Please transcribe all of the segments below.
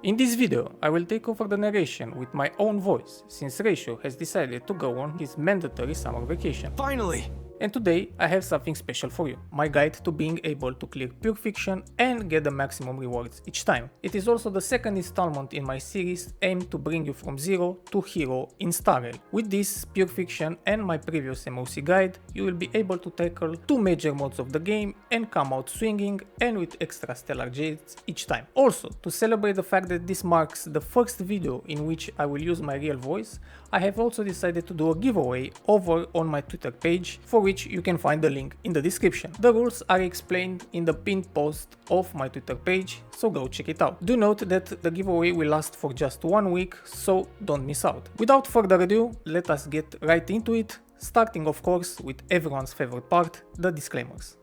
In this video, I will take over the narration with my own voice, since Ratio has decided to go on his mandatory summer vacation. Finally! And today I have something special for you, my guide to being able to clear Pure Fiction and get the maximum rewards each time. It is also the second installment in my series aimed to bring you from zero to hero in Star Rail. With this Pure Fiction and my previous MOC guide, you will be able to tackle two major modes of the game and come out swinging and with extra stellar jades each time. Also, to celebrate the fact that this marks the first video in which I will use my real voice, I have also decided to do a giveaway over on my Twitter page, for which you can find the link in the description. The rules are explained in the pinned post of my Twitter page, so go check it out. Do note that the giveaway will last for just 1 week, so don't miss out. Without further ado, let us get right into it, starting of course with everyone's favorite part, the disclaimers.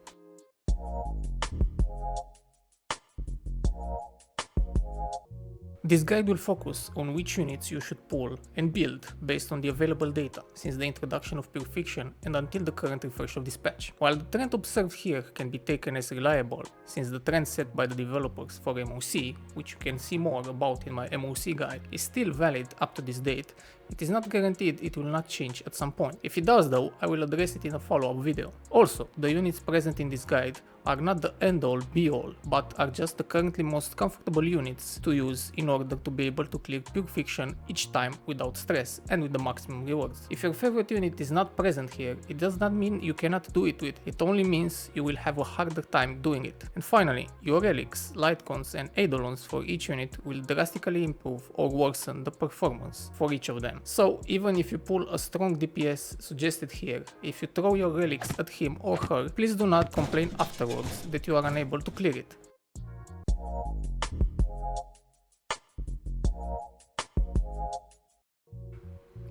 This guide will focus on which units you should pull and build based on the available data since the introduction of Pure Fiction and until the current refresh of this patch. While the trend observed here can be taken as reliable since the trend set by the developers for MOC, which you can see more about in my MOC guide, is still valid up to this date, it is not guaranteed it will not change at some point. If it does though, I will address it in a follow-up video. Also, the units present in this guide are not the end-all be-all, but are just the currently most comfortable units to use in order to be able to clear Pure Fiction each time without stress and with the maximum rewards. If your favorite unit is not present here, it does not mean you cannot do it with, it only means you will have a harder time doing it. And finally, your relics, lightcons and eidolons for each unit will drastically improve or worsen the performance for each of them. So even if you pull a strong DPS suggested here, if you throw your relics at him or her, please do not complain afterwards that you are unable to clear it.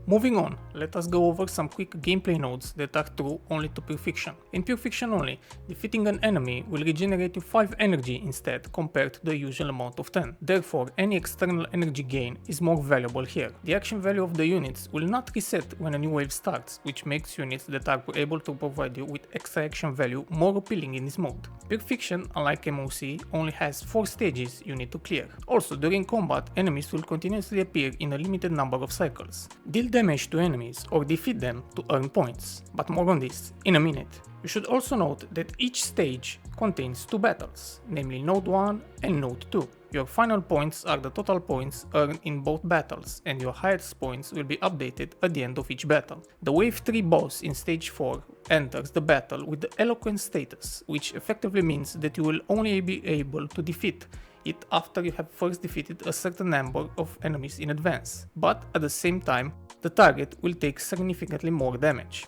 Moving on, let us go over some quick gameplay notes that are true only to Pure Fiction. In Pure Fiction only, defeating an enemy will regenerate you 5 energy instead compared to the usual amount of 10. Therefore, any external energy gain is more valuable here. The action value of the units will not reset when a new wave starts, which makes units that are able to provide you with extra action value more appealing in this mode. Pure Fiction, unlike MOC, only has 4 stages you need to clear. Also, during combat, enemies will continuously appear in a limited number of cycles. Deal damage to enemies or defeat them to earn points, but more on this in a minute. You should also note that each stage contains 2 battles, namely Node 1 and Node 2. Your final points are the total points earned in both battles, and your highest points will be updated at the end of each battle. The Wave 3 boss in stage 4 enters the battle with the Eloquent status, which effectively means that you will only be able to defeat it after you have first defeated a certain number of enemies in advance, but at the same time the target will take significantly more damage.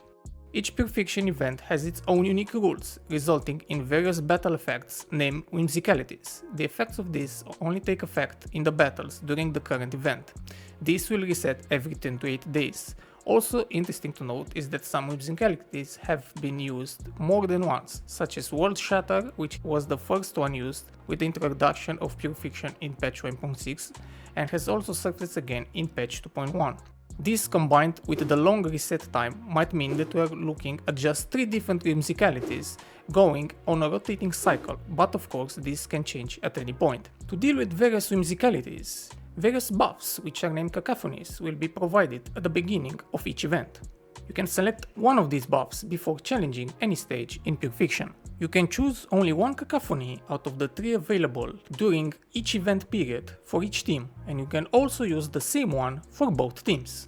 Each Pure Fiction event has its own unique rules, resulting in various battle effects named whimsicalities. The effects of these only take effect in the battles during the current event. This will reset every 10 to 8 days. Also interesting to note is that some whimsicalities have been used more than once, such as World Shatter, which was the first one used with the introduction of Pure Fiction in patch 1.6 and has also surfaced again in patch 2.1. This combined with the long reset time might mean that we are looking at just 3 different whimsicalities going on a rotating cycle, but of course this can change at any point. To deal with various whimsicalities, various buffs, which are named cacophonies, will be provided at the beginning of each event. You can select one of these buffs before challenging any stage in Pure Fiction. You can choose only one cacophony out of the 3 available during each event period for each team, and you can also use the same one for both teams.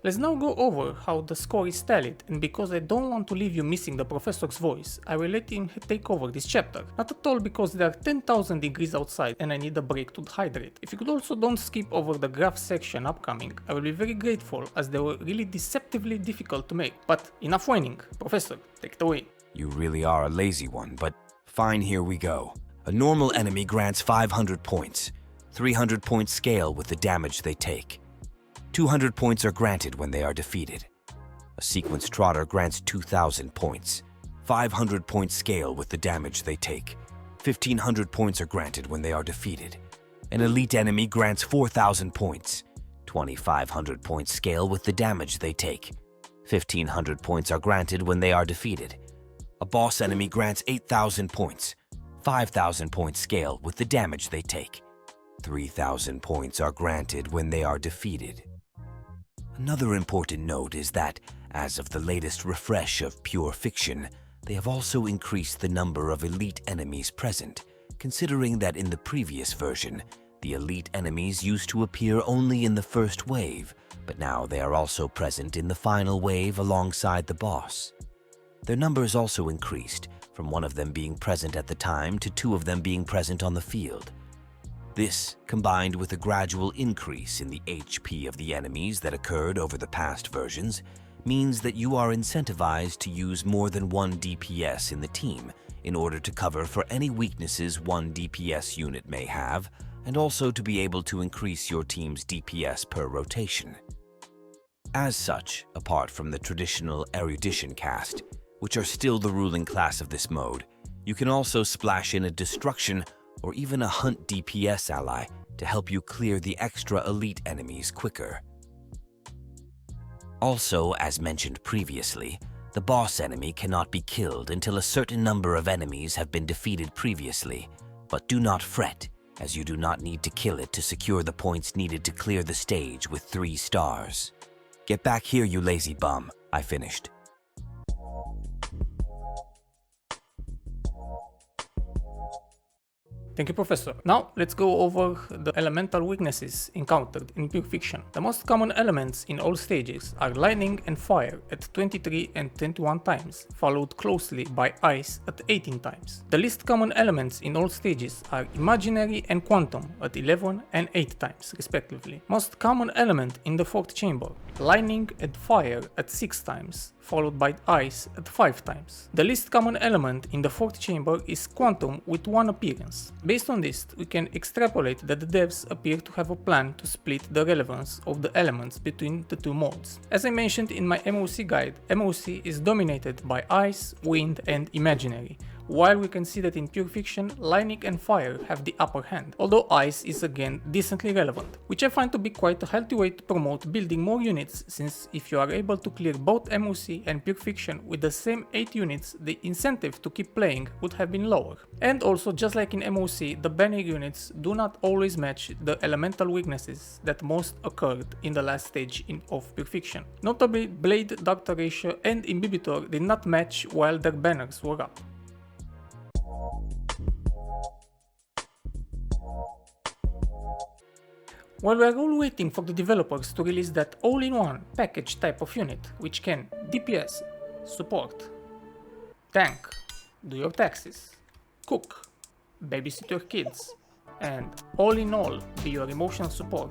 Let's now go over how the score is tallied, and because I don't want to leave you missing the professor's voice, I will let him take over this chapter. Not at all because there are 10,000 degrees outside and I need a break to hydrate. If you could also don't skip over the graph section upcoming, I will be very grateful as they were really deceptively difficult to make. But enough whining, Professor, take it away. You really are a lazy one, but fine, here we go. A normal enemy grants 500 points, 300 points scale with the damage they take. 200 points are granted when they are defeated. A sequence trotter grants 2,000 points, 500 points scale with the damage they take. 1,500 points are granted when they are defeated. An elite enemy grants 4,000 points, 2,500 points scale with the damage they take. 1,500 points are granted when they are defeated. A boss enemy grants 8,000 points, 5,000 points scale with the damage they take. 3,000 points are granted when they are defeated. Another important note is that, as of the latest refresh of Pure Fiction, they have also increased the number of elite enemies present, considering that in the previous version, the elite enemies used to appear only in the first wave, but now they are also present in the final wave alongside the boss. Their numbers also increased, from one of them being present at the time to 2 of them being present on the field. This, combined with a gradual increase in the HP of the enemies that occurred over the past versions, means that you are incentivized to use more than 1 DPS in the team in order to cover for any weaknesses 1 DPS unit may have, and also to be able to increase your team's DPS per rotation. As such, apart from the traditional erudition cast, which are still the ruling class of this mode, you can also splash in a destruction or even a hunt DPS ally to help you clear the extra elite enemies quicker. Also, as mentioned previously, the boss enemy cannot be killed until a certain number of enemies have been defeated previously, but do not fret, as you do not need to kill it to secure the points needed to clear the stage with 3 stars. Get back here, you lazy bum. I finished. Thank you, Professor. Now, let's go over the elemental weaknesses encountered in Pure Fiction. The most common elements in all stages are lightning and fire at 23 and 21 times, followed closely by ice at 18 times. The least common elements in all stages are imaginary and quantum at 11 and 8 times, respectively. Most common element in the 4th chamber, lightning and fire at 6 times, followed by ice at 5 times. The least common element in the 4th chamber is quantum with 1 appearance. Based on this, we can extrapolate that the devs appear to have a plan to split the relevance of the elements between the 2 modes. As I mentioned in my MOC guide, MOC is dominated by ice, wind and imaginary, while we can see that in Pure Fiction, lightning and fire have the upper hand, although ice is again decently relevant, which I find to be quite a healthy way to promote building more units, since if you are able to clear both MOC and Pure Fiction with the same 8 units, the incentive to keep playing would have been lower. And also, just like in MOC, the banner units do not always match the elemental weaknesses that most occurred in the last stage of Pure Fiction. Notably, Blade, Doctor Ratio and Imbibitor did not match while their banners were up. While we are all waiting for the developers to release that all-in-one package type of unit, which can DPS, support, tank, do your taxes, cook, babysit your kids, and all in all be your emotional support,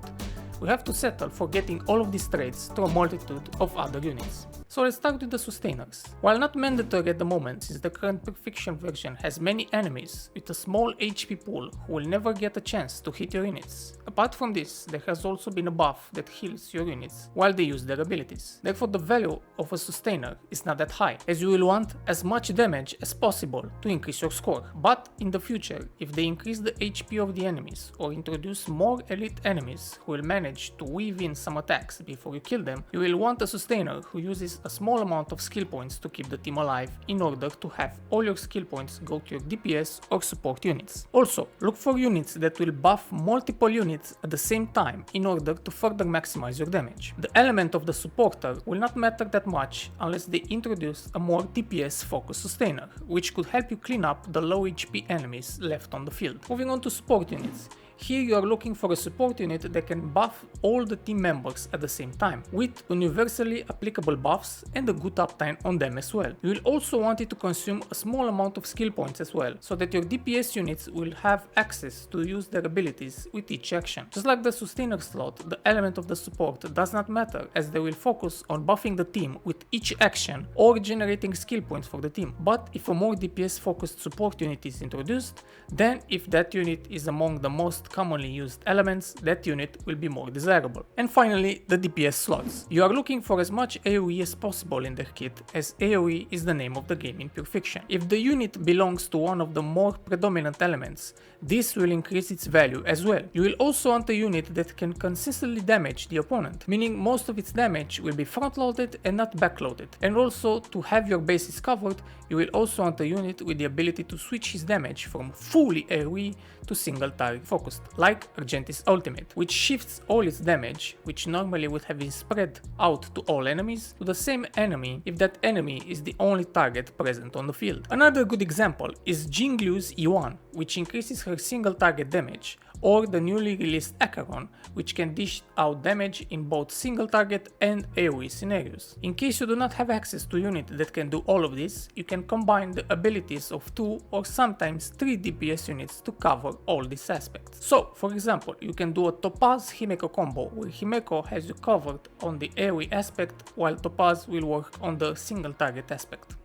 we have to settle for getting all of these traits through a multitude of other units. So let's start with the sustainers. While not mandatory at the moment, since the current Pure Fiction version has many enemies with a small HP pool who will never get a chance to hit your units. Apart from this, there has also been a buff that heals your units while they use their abilities. Therefore, the value of a sustainer is not that high, as you will want as much damage as possible to increase your score. But in the future, if they increase the HP of the enemies or introduce more elite enemies who will manage to weave in some attacks before you kill them, you will want a sustainer who uses a small amount of skill points to keep the team alive in order to have all your skill points go to your DPS or support units. Also, look for units that will buff multiple units at the same time in order to further maximize your damage. The element of the supporter will not matter that much unless they introduce a more DPS focused sustainer, which could help you clean up the low HP enemies left on the field. Moving on to support units. Here you are looking for a support unit that can buff all the team members at the same time, with universally applicable buffs and a good uptime on them as well. You will also want it to consume a small amount of skill points as well, so that your DPS units will have access to use their abilities with each action. Just like the sustainer slot, the element of the support does not matter, as they will focus on buffing the team with each action or generating skill points for the team. But if a more DPS focused support unit is introduced, then if that unit is among the most most commonly used elements, that unit will be more desirable. And finally, the DPS slots. You are looking for as much AoE as possible in their kit, as AoE is the name of the game in Pure Fiction. If the unit belongs to one of the more predominant elements, this will increase its value as well. You will also want a unit that can consistently damage the opponent, meaning most of its damage will be front-loaded and not back-loaded. And also, to have your bases covered, you will also want a unit with the ability to switch his damage from fully AoE to single target focused, like Argenti's ultimate, which shifts all its damage, which normally would have been spread out to all enemies, to the same enemy if that enemy is the only target present on the field. Another good example is Jingliu's E1, which increases her single target damage, or the newly released acheron, which can dish out damage in both single target and AoE scenarios. In case you do not have access to a unit that can do all of this, you can combine the abilities of 2 or sometimes 3 DPS units to cover all these aspects. So, for example, you can do a topaz himeko combo, where himeko has you covered on the AoE aspect, while topaz will work on the single target aspect.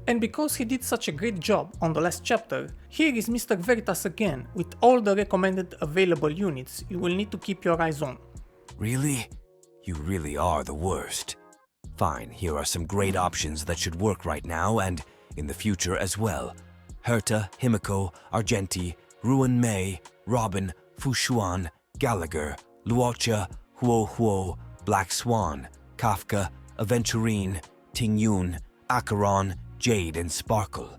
And because he did such a great job on the last chapter, here is Mr. Veritas again with all the recommended available units you will need to keep your eyes on. Really? You really are the worst. Fine, here are some great options that should work right now and in the future as well. Herta, Himeko, Argenti, Ruan Mei, Robin, Fushuan, Gallagher, Luocha, Huo, Black Swan, Kafka, Aventurine, Tingyun, Acheron, Jade, and Sparkle.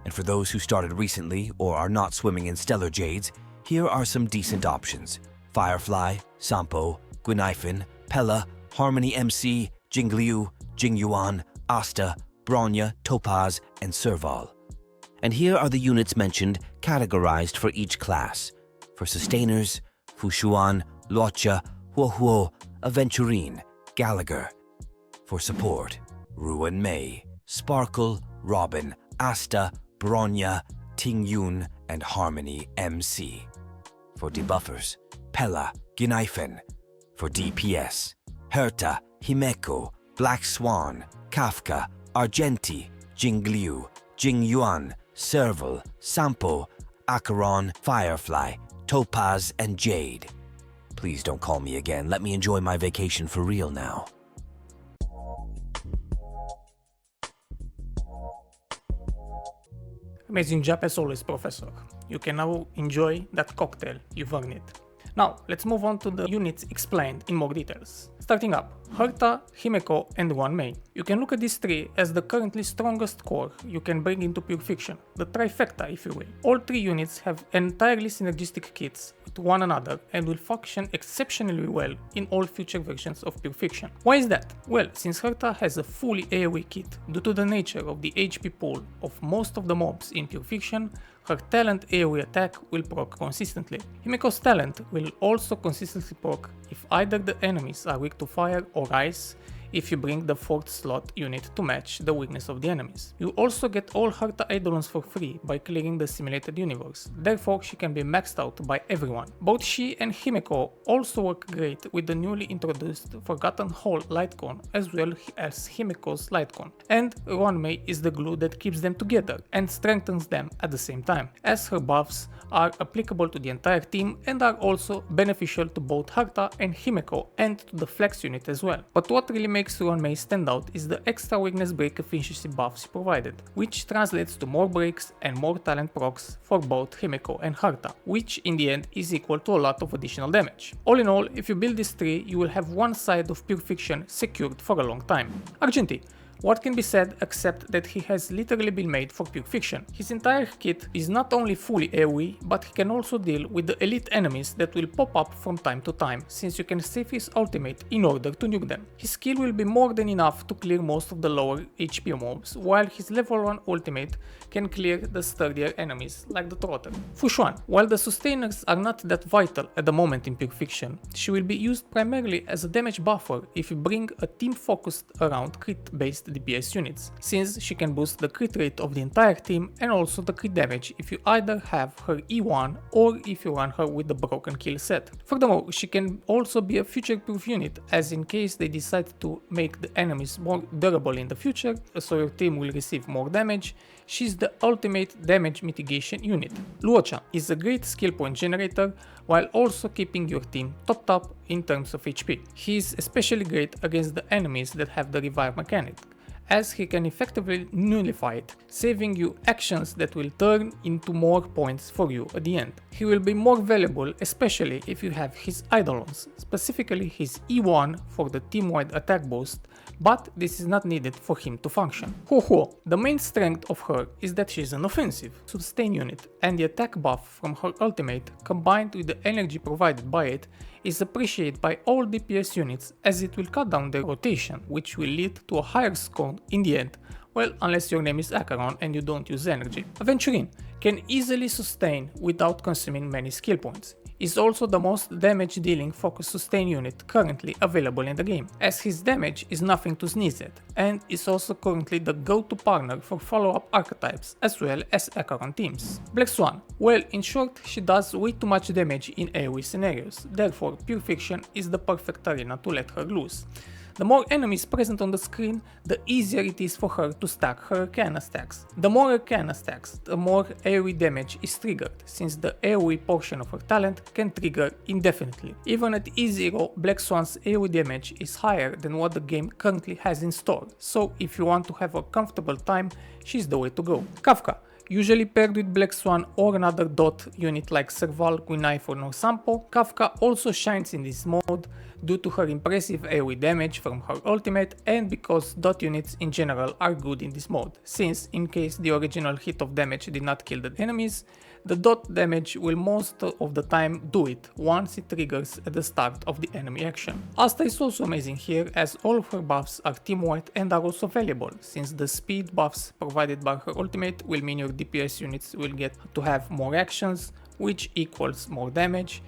And for those who started recently or are not swimming in stellar jades, here are some decent options. Firefly, Sampo, Gwynaifen, Pella, Harmony MC, Jingliu, Jingyuan, Asta, Bronya, Topaz, and Serval. And here are the units mentioned categorized for each class. For sustainers, Fushuan, Luocha, Huo, Aventurine, Gallagher. For support, Ruan Mei, Sparkle, Robin, Asta, Bronya, Tingyun, and Harmony MC. For debuffers, Pella, Ginaifen. For DPS, Herta, Himeko, Black Swan, Kafka, Argenti, Jingliu, Jingyuan, Serval, Sampo, Acheron, Firefly, Topaz, and Jade. Please don't call me again. Let me enjoy my vacation for real now. Amazing job as always, Professor. You can now enjoy that cocktail, you've earned it. Now, let's move on to the units explained in more details. Starting up, Herta, Himeko, and Ruan Mei. You can look at these three as the currently strongest core you can bring into Pure Fiction, the trifecta if you will. All three units have entirely synergistic kits with one another and will function exceptionally well in all future versions of Pure Fiction. Why is that? Well, since Herta has a fully AoE kit, due to the nature of the HP pool of most of the mobs in Pure Fiction, her talent AoE attack will proc consistently. Himeko's talent will also consistently proc if either the enemies are weak to fire or ice, if you bring the 4th slot unit to match the weakness of the enemies. You also get all Herta eidolons for free by clearing the simulated universe, therefore she can be maxed out by everyone. Both she and Himeko also work great with the newly introduced Forgotten Hall Lightcone as well as Himeko's Lightcone, and Ruan Mei is the glue that keeps them together and strengthens them at the same time, as her buffs are applicable to the entire team and are also beneficial to both Herta and Himeko and to the flex unit as well. But what really makes Ruan Mei stand out is the extra weakness break efficiency buffs she provided, which translates to more breaks and more talent procs for both Himeko and Herta, which in the end is equal to a lot of additional damage. All in all, if you build this tree, you will have one side of Pure Fiction secured for a long time. Argenti. What can be said except that he has literally been made for Pure Fiction. His entire kit is not only fully AoE, but he can also deal with the elite enemies that will pop up from time to time, since you can save his ultimate in order to nuke them. His skill will be more than enough to clear most of the lower HP mobs, while his level 1 ultimate can clear the sturdier enemies like the Trotter. Fushuan. While the sustainers are not that vital at the moment in Pure Fiction, she will be used primarily as a damage buffer if you bring a team focused around crit based lowest DPS units, since she can boost the crit rate of the entire team and also the crit damage if you either have her E1 or if you run her with the broken kill set. Furthermore, she can also be a future-proof unit, as in case they decide to make the enemies more durable in the future, so your team will receive more damage, she's the ultimate damage mitigation unit. Luocha is a great skill point generator while also keeping your team topped up in terms of HP. He is especially great against the enemies that have the revive mechanic, as he can effectively nullify it, saving you actions that will turn into more points for you at the end. He will be more valuable especially if you have his eidolons, specifically his E1 for the team-wide attack boost, but this is not needed for him to function. Ho-ho! The main strength of her is that she is an offensive, sustain unit, and the attack buff from her ultimate combined with the energy provided by it is appreciated by all DPS units, as it will cut down their rotation, which will lead to a higher score in the end. Well, unless your name is Acheron and you don't use energy. Aventurine can easily sustain without consuming many skill points. Is also the most damage dealing focus sustain unit currently available in the game, as his damage is nothing to sneeze at, and is also currently the go-to partner for follow-up archetypes as well as acheron teams. Black Swan, well, in short, she does way too much damage in AoE scenarios, therefore Pure Fiction is the perfect arena to let her loose. The more enemies present on the screen, the easier it is for her to stack her Arcana stacks. The more Arcana stacks, the more AoE damage is triggered, since the AoE portion of her talent can trigger indefinitely. Even at E0, Black Swan's AoE damage is higher than what the game currently has in store, so if you want to have a comfortable time, she's the way to go. Kafka, usually paired with Black Swan or another dot unit like Serval, Guinaiphone or Sampo, Kafka also shines in this mode due to her impressive AoE damage from her ultimate and because dot units in general are good in this mode, since in case the original hit of damage did not kill the enemies, the dot damage will most of the time do it once it triggers at the start of the enemy action. Asta is also amazing here, as all of her buffs are team-wide and are also valuable, since the speed buffs provided by her ultimate will mean your DPS units will get to have more actions, which equals more damage,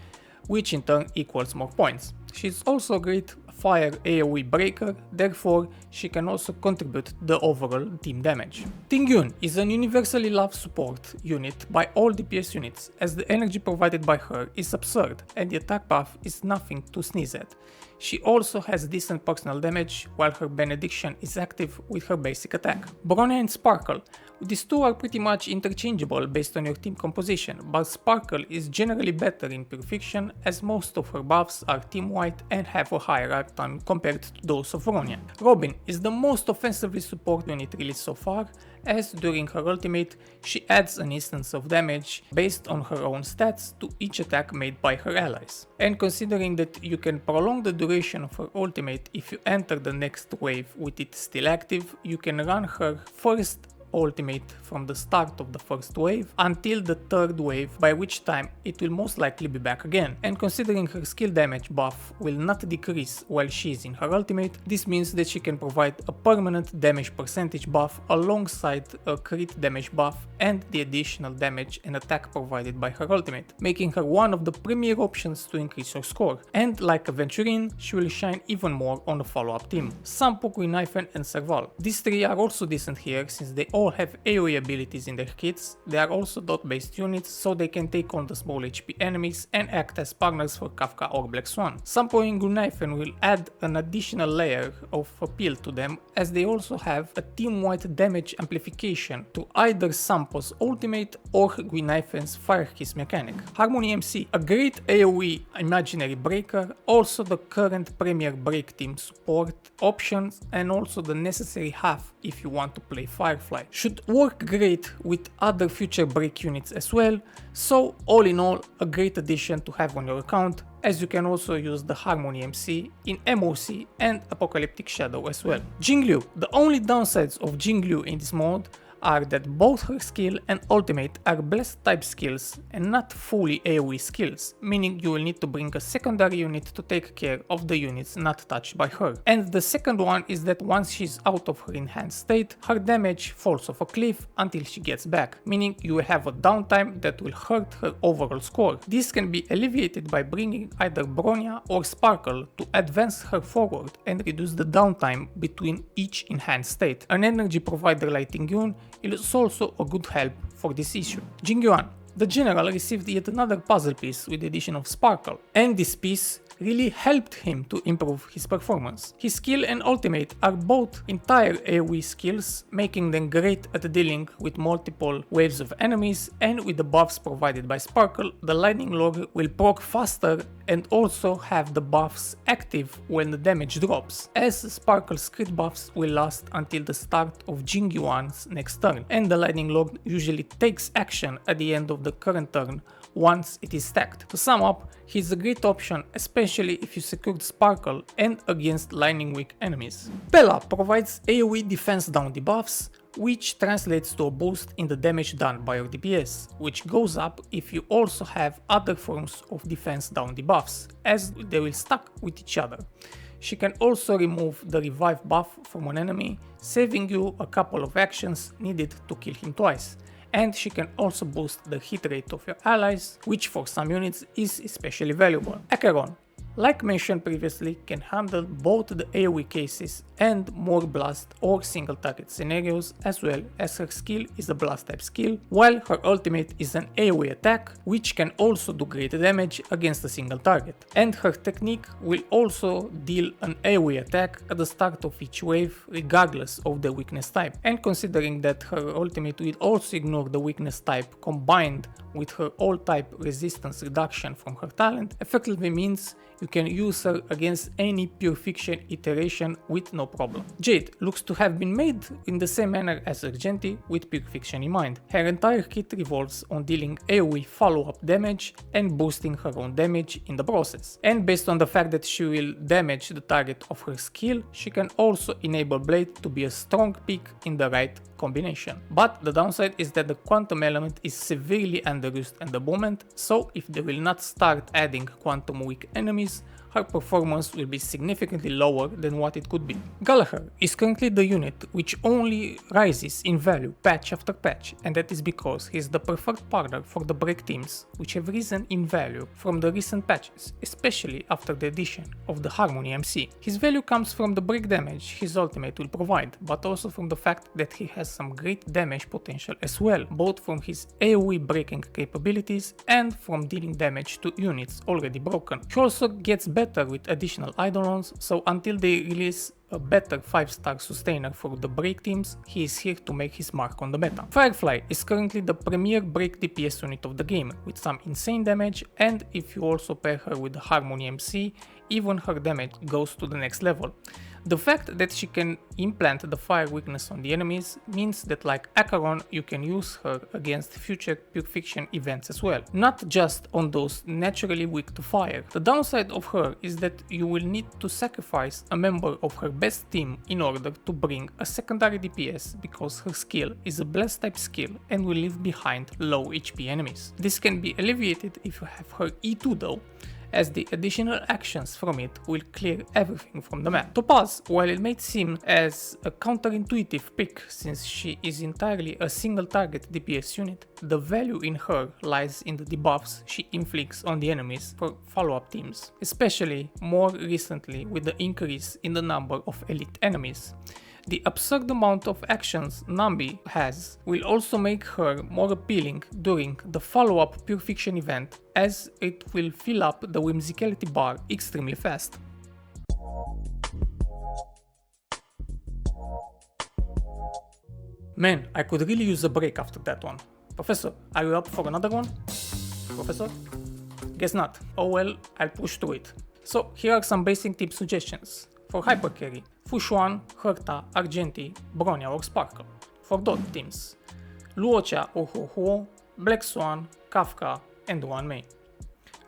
which in turn equals more points. She's also a great fire AoE breaker, therefore she can also contribute to the overall team damage. Tingyun is an universally loved support unit by all DPS units, as the energy provided by her is absurd and the attack buff is nothing to sneeze at. She also has decent personal damage, while her benediction is active with her basic attack. Bronya and Sparkle. These two are pretty much interchangeable based on your team composition, but Sparkle is generally better in Pure Fiction, as most of her buffs are team-wide and have a higher arc time compared to those of Bronya. Robin is the most offensively support unit released so far, as during her ultimate she adds an instance of damage based on her own stats to each attack made by her allies. And considering that you can prolong the duration of her ultimate if you enter the next wave with it still active, you can run her first ultimate from the start of the first wave until the third wave, by which time it will most likely be back again. And considering her skill damage buff will not decrease while she is in her ultimate, this means that she can provide a permanent damage percentage buff alongside a crit damage buff and the additional damage and attack provided by her ultimate, making her one of the premier options to increase her score. And like Aventurine, she will shine even more on the follow-up team. Sampo, Guinaiphone and Serval. These three are also decent here, since they all have AoE abilities in their kits. They are also dot based units, so they can take on the small HP enemies and act as partners for Kafka or Black Swan. Sampo and Guinaiphone will add an additional layer of appeal to them, as they also have a team-wide damage amplification to either Sampo's ultimate or Guinaiphone's Fire Kiss mechanic. Harmony MC, a great AoE imaginary breaker, also the current premier break team support options and also the necessary half if you want to play Firefly. Should work great with other future break units as well, so all in all a great addition to have on your account, as you can also use the Harmony MC in MOC and Apocalyptic Shadow as well. Jingliu. The only downsides of Jingliu in this mode are that both her skill and ultimate are blessed type skills and not fully AoE skills, meaning you will need to bring a secondary unit to take care of the units not touched by her. And the second one is that once she's out of her enhanced state, her damage falls off a cliff until she gets back, meaning you will have a downtime that will hurt her overall score. This can be alleviated by bringing either Bronya or Sparkle to advance her forward and reduce the downtime between each enhanced state. An energy provider like Tingyun is also a good help for this issue. Jingliu, the general, received yet another puzzle piece with the addition of Sparkle, and this piece really helped him to improve his performance. His skill and ultimate are both entire AoE skills, making them great at dealing with multiple waves of enemies, and with the buffs provided by Sparkle, the lightning log will proc faster and also have the buffs active when the damage drops, as Sparkle's crit buffs will last until the start of Jingliu's next turn, and the lightning log usually takes action at the end of the current turn once it is stacked. To sum up, he's a great option, especially if you secured Sparkle and against lightning weak enemies. Bella provides AoE defense down debuffs, which translates to a boost in the damage done by your DPS, which goes up if you also have other forms of defense down debuffs, as they will stack with each other. She can also remove the revive buff from an enemy, saving you a couple of actions needed to kill him twice. And she can also boost the hit rate of your allies, which for some units is especially valuable. Acheron, like mentioned previously, can handle both the AoE cases and more blast or single target scenarios, as well as her skill is a blast type skill, while her ultimate is an AoE attack, which can also do great damage against a single target. And her technique will also deal an AoE attack at the start of each wave, regardless of the weakness type. And considering that her ultimate will also ignore the weakness type combined with her all type resistance reduction from her talent, effectively means you can use her against any pure fiction iteration with no problem. Jade looks to have been made in the same manner as Argenti, with pure fiction in mind. Her entire kit revolves on dealing AoE follow-up damage and boosting her own damage in the process. And based on the fact that she will damage the target of her skill, she can also enable Blade to be a strong pick in the right combination. But the downside is that the quantum element is severely underused at the moment, so if they will not start adding quantum weak enemies, her performance will be significantly lower than what it could be. Gallagher is currently the unit which only rises in value patch after patch, and that is because he is the perfect partner for the break teams, which have risen in value from the recent patches, especially after the addition of the Harmony MC. His value comes from the break damage his ultimate will provide, but also from the fact that he has some great damage potential as well, both from his AoE breaking capabilities and from dealing damage to units already broken. He also gets better with additional eidolons, so until they release a better 5-star sustainer for the break teams, he is here to make his mark on the meta. Firefly is currently the premier break DPS unit of the game, with some insane damage, and if you also pair her with the Harmony MC, even her damage goes to the next level. The fact that she can implant the fire weakness on the enemies means that, like Acheron, you can use her against future pure fiction events as well, not just on those naturally weak to fire. The downside of her is that you will need to sacrifice a member of her best team in order to bring a secondary DPS, because her skill is a blast type skill and will leave behind low HP enemies. This can be alleviated if you have her E2 though, as the additional actions from it will clear everything from the map. Topaz, while it may seem as a counterintuitive pick since she is entirely a single target DPS unit, the value in her lies in the debuffs she inflicts on the enemies for follow-up teams, especially more recently with the increase in the number of elite enemies. The absurd amount of actions Nambi has will also make her more appealing during the follow-up Pure Fiction event, as it will fill up the whimsicality bar extremely fast. Man, I could really use a break after that one. Professor, are you up for another one? Professor? Guess not. Oh well, I'll push through it. So here are some basic tip suggestions. For hyper carry, Fushuan, Herta, Argenti, Bronya or Sparkle. For dot teams, Luocha or Huo, Black Swan, Kafka and Ruan Mei.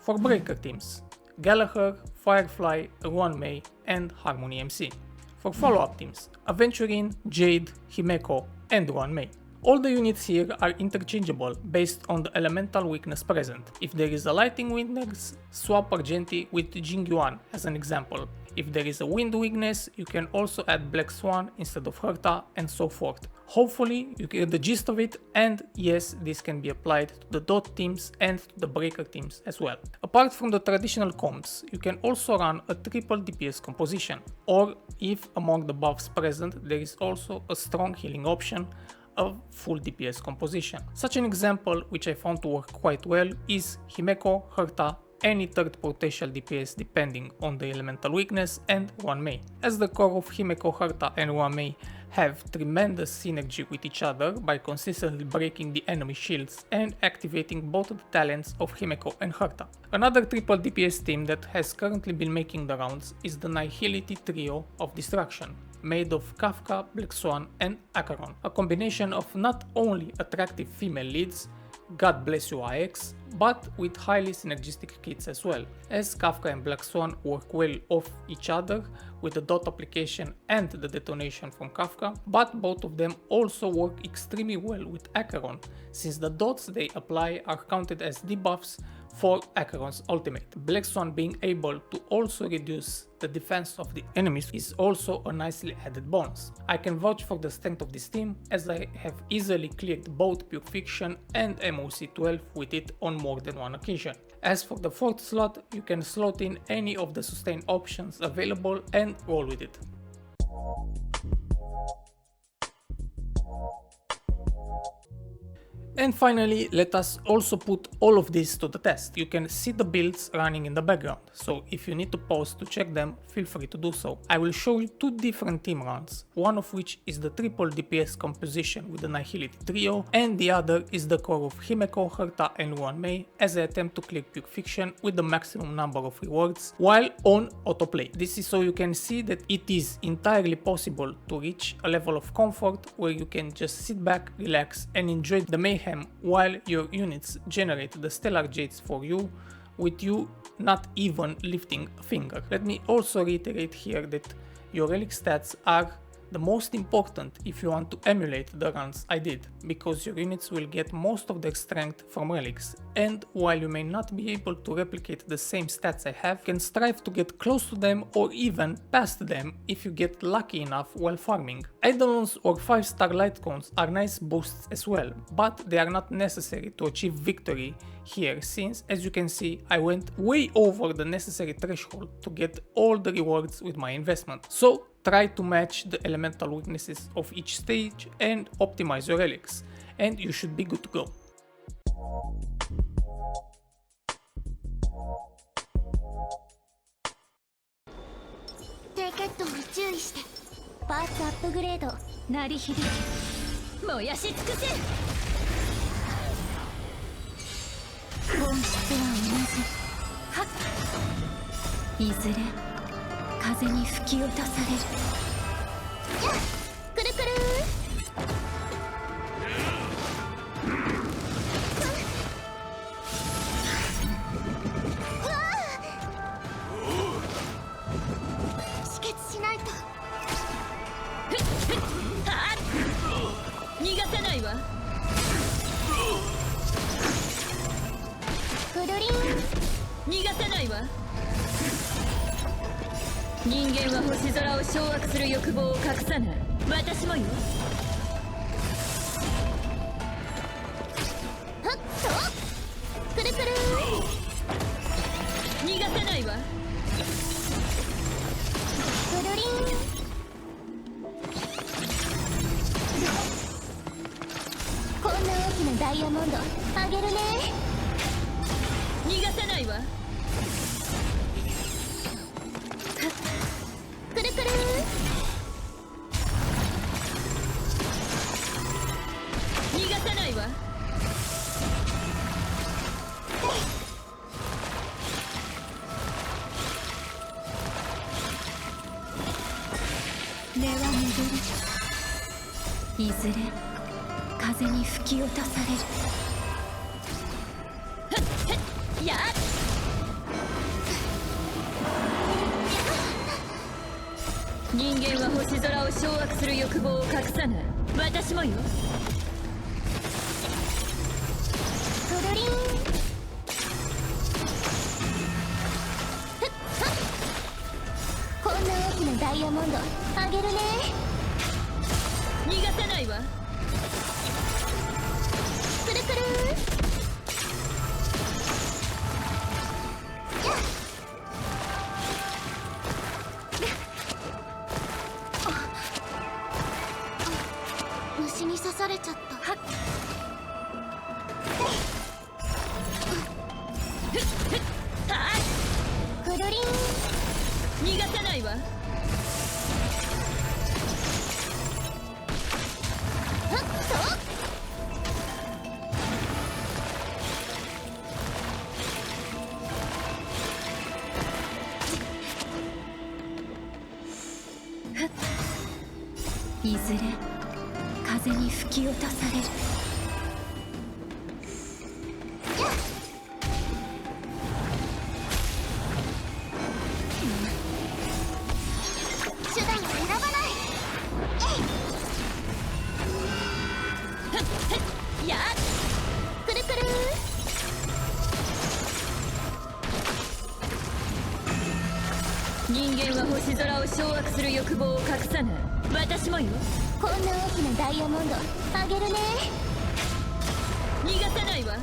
For breaker teams, Gallagher, Firefly, Ruan Mei and Harmony MC. For follow-up teams, Aventurine, Jade, Himeko and Ruan Mei. All the units here are interchangeable based on the elemental weakness present. If there is a lighting weakness, swap Argenti with Jingliu as an example. If there is a wind weakness, you can also add Black Swan instead of Herta, and so forth. Hopefully you get the gist of it, and yes, this can be applied to the dot teams and to the breaker teams as well. Apart from the traditional comps, you can also run a triple DPS composition, or if among the buffs present there is also a strong healing option, a full DPS composition. Such an example, which I found to work quite well, is Himeko, Herta, any third potential DPS depending on the elemental weakness, and Ruanmei. As the core of Himeko, Herta and Ruanmei have tremendous synergy with each other by consistently breaking the enemy shields and activating both the talents of Himeko and Herta. Another triple DPS team that has currently been making the rounds is the Nihility Trio of Destruction, made of Kafka, Black Swan and Acheron, a combination of not only attractive female leads, God bless you IX, but with highly synergistic kits as well, as Kafka and Black Swan work well off each other with the dot application and the detonation from Kafka, but both of them also work extremely well with Acheron, since the dots they apply are counted as debuffs for Acheron's ultimate. Black Swan being able to also reduce the defense of the enemies is also a nicely added bonus. I can vouch for the strength of this team, as I have easily cleared both Pure Fiction and MOC 12 with it on more than one occasion. As for the fourth slot, you can slot in any of the sustain options available and roll with it. And finally, let us also put all of this to the test. You can see the builds running in the background, so if you need to pause to check them, feel free to do so. I will show you two different team runs, one of which is the triple DPS composition with the Nihility Trio, and the other is the core of Himeko, Herta and Ruanmei, as I attempt to clear Pure Fiction with the maximum number of rewards while on autoplay. This is so you can see that it is entirely possible to reach a level of comfort where you can just sit back, relax and enjoy the mayhem while your units generate the stellar jades for you, with you not even lifting a finger. Let me also reiterate here that your relic stats are the most important if you want to emulate the runs I did, because your units will get most of their strength from relics, and while you may not be able to replicate the same stats I have, you can strive to get close to them or even past them if you get lucky enough while farming. Eidolons or 5-star light cones are nice boosts as well, but they are not necessary to achieve victory here, since as you can see I went way over the necessary threshold to get all the rewards with my investment. So try to match the elemental weaknesses of each stage and optimize your relics, and you should be good to go. 低血糖に注意して。パーツアップグレード鳴り響き燃やし尽くせ。本質は同じ。はっ。いずれ風に吹き落とされる。やっ、くるくる止血しないと。逃がさないわ。くるりん逃がさないわ。人間は星空を掌握する欲望を隠さない。私もよ。はっとくるくる逃がさないわ。くるりんこんな大きなダイヤモンドあげるね。逃がさないわ。くるくる逃がさないわ。根は巡る。いずれ風に吹き落とされる。やっ人間は星空を掌握する欲望を隠さない。私もよ。ドリン。こんな大きなダイヤモンドあげるね。逃がさないわ。くるくる。虫に刺されちゃった。はっ。くるりん。逃がさないわ。いずれ風に吹き落とされる。手段を選ばない。やっくるくる。人間は星空を掌握する欲望を隠さない。私もよ。こんな大きなダイヤモンドあげるね。逃がさないわ。く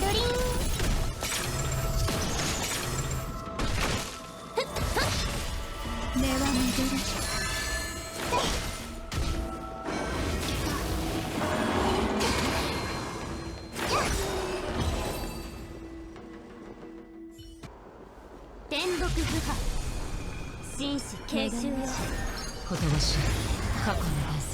るりん。根は巡る。天木不破。紳士継承よ。ほとばしい過去の連戦。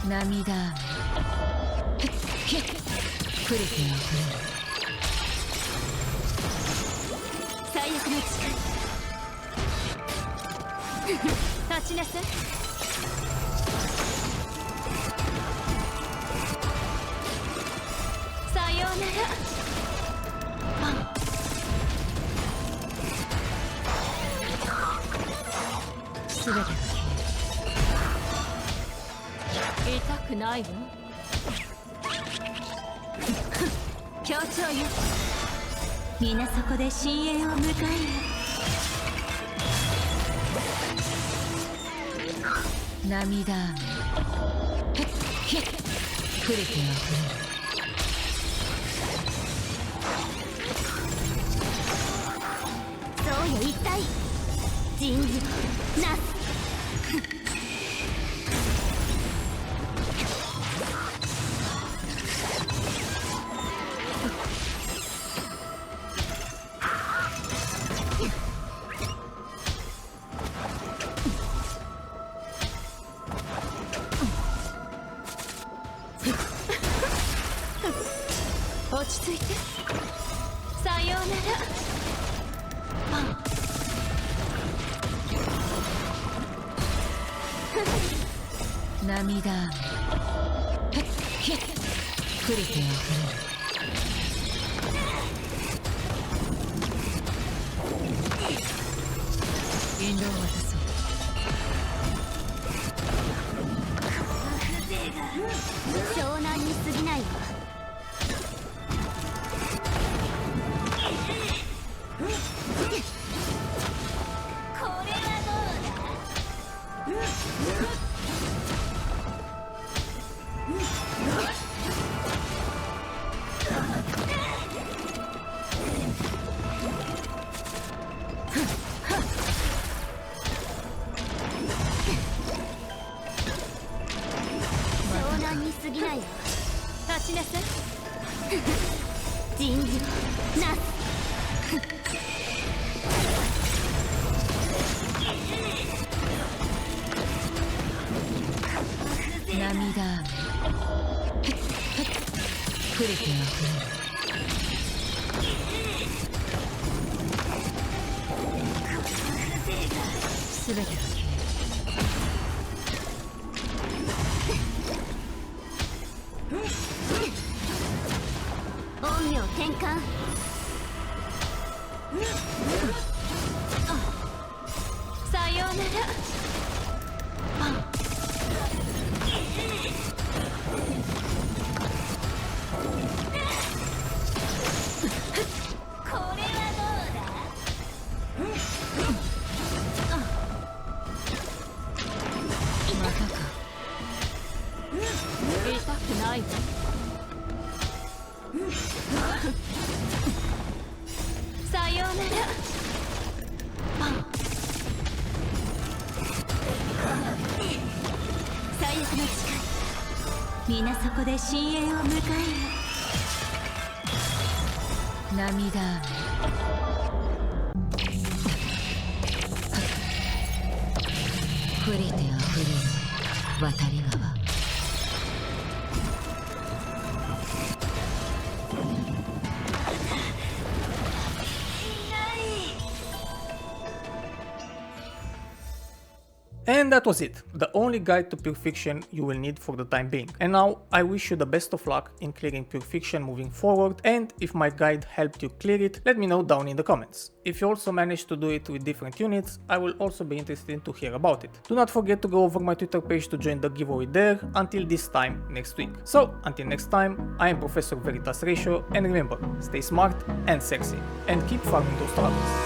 涙雨プリティの触れる。最悪の力。立ちなさい。さようなら。全てが消える。痛くないわ。協調よ。皆そこで深淵を迎えよ。涙雨プリティの触れる。そうよ一体。人事なす。落ち着いて。さようなら。涙雨プリティの触れる。引導を渡そう。湘南に過ぎないわ。これはどうだ。湘南に過ぎないわ。立ちなさい。人事なす。涙雨プリティの触れる。全てが消える。陰陽転換。さようなら。これはどうだ。またか。痛くないわ。さようなら。最悪の誓い。皆そこで深淵を迎える。涙雨。降りてあふれる渡り川。And that was it, the only guide to Pure Fiction you will need for the time being. And now I wish you the best of luck in clearing Pure Fiction moving forward, and if my guide helped you clear it, let me know down in the comments. If you also managed to do it with different units, I will also be interested to hear about it. Do not forget to go over my Twitter page to join the giveaway there until this time next week. So until next time, I am Professor Veritas Ratio, and remember, stay smart and sexy, and keep farming those troubles.